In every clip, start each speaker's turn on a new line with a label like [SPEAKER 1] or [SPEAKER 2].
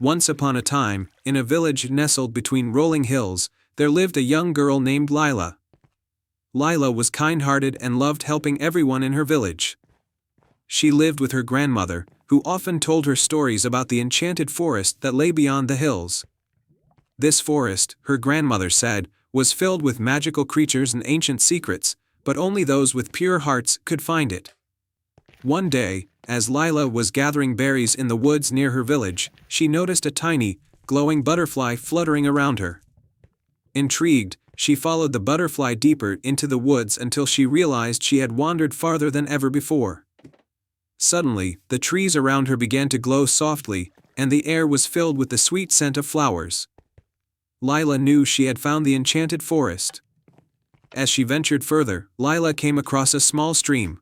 [SPEAKER 1] Once upon a time, in a village nestled between rolling hills, there lived a young girl named Lila. Lila was kind-hearted and loved helping everyone in her village. She lived with her grandmother, who often told her stories about the enchanted forest that lay beyond the hills. This forest, her grandmother said, was filled with magical creatures and ancient secrets, but only those with pure hearts could find it. One day, as Lila was gathering berries in the woods near her village, she noticed a tiny, glowing butterfly fluttering around her. Intrigued, she followed the butterfly deeper into the woods until she realized she had wandered farther than ever before. Suddenly, the trees around her began to glow softly, and the air was filled with the sweet scent of flowers. Lila knew she had found the enchanted forest. As she ventured further, Lila came across a small stream.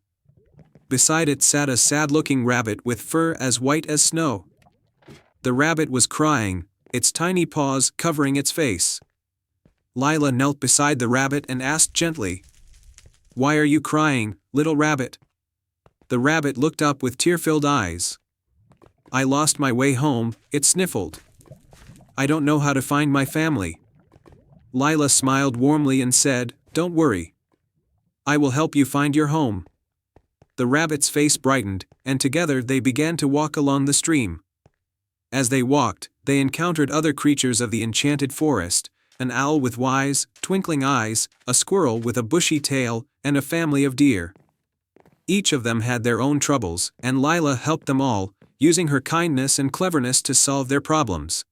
[SPEAKER 1] Beside it sat a sad-looking rabbit with fur as white as snow. The rabbit was crying, its tiny paws covering its face. Lila knelt beside the rabbit and asked gently, "Why are you crying, little rabbit?" The rabbit looked up with tear-filled eyes. "I lost my way home," it sniffled. "I don't know how to find my family." Lila smiled warmly and said, "Don't worry. I will help you find your home." The rabbit's face brightened, and together they began to walk along the stream. As they walked, they encountered other creatures of the enchanted forest, an owl with wise, twinkling eyes, a squirrel with a bushy tail, and a family of deer. Each of them had their own troubles, and Lila helped them all, using her kindness and cleverness to solve their problems.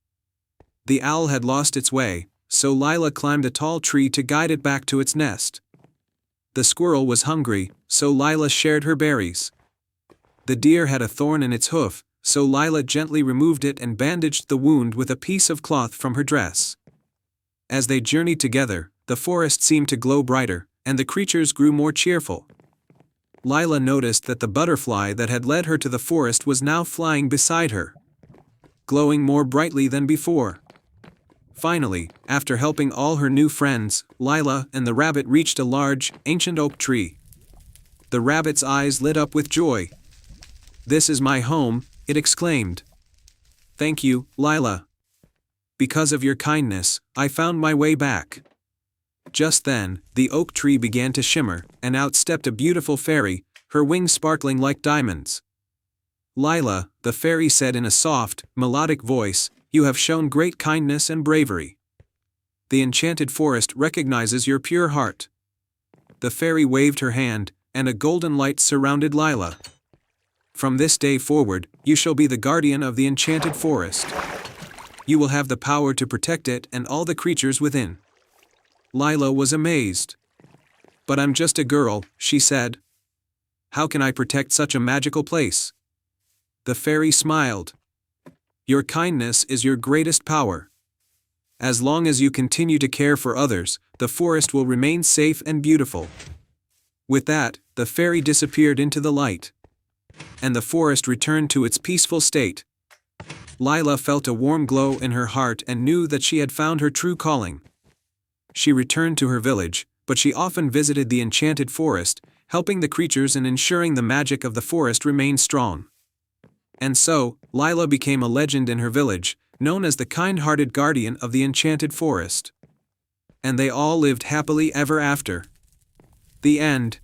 [SPEAKER 1] The owl had lost its way, so Lila climbed a tall tree to guide it back to its nest. The squirrel was hungry, so Lila shared her berries. The deer had a thorn in its hoof, so Lila gently removed it and bandaged the wound with a piece of cloth from her dress. As they journeyed together, the forest seemed to glow brighter, and the creatures grew more cheerful. Lila noticed that the butterfly that had led her to the forest was now flying beside her, glowing more brightly than before. Finally, after helping all her new friends, Lila and the rabbit reached a large, ancient oak tree. The rabbit's eyes lit up with joy. "This is my home," it exclaimed. "Thank you, Lila. Because of your kindness, I found my way back." Just then, the oak tree began to shimmer, and out stepped a beautiful fairy, her wings sparkling like diamonds. "Lila," the fairy said in a soft, melodic voice, "you have shown great kindness and bravery. The enchanted forest recognizes your pure heart." The fairy waved her hand, and a golden light surrounded Lila. "From this day forward, you shall be the guardian of the enchanted forest. You will have the power to protect it and all the creatures within." Lila was amazed. "But I'm just a girl," she said. "How can I protect such a magical place?" The fairy smiled. "Your kindness is your greatest power. As long as you continue to care for others, the forest will remain safe and beautiful." With that, the fairy disappeared into the light, and the forest returned to its peaceful state. Lila felt a warm glow in her heart and knew that she had found her true calling. She returned to her village, but she often visited the enchanted forest, helping the creatures and ensuring the magic of the forest remained strong. And so, Lila became a legend in her village, known as the kind-hearted guardian of the enchanted forest. And they all lived happily ever after. The end.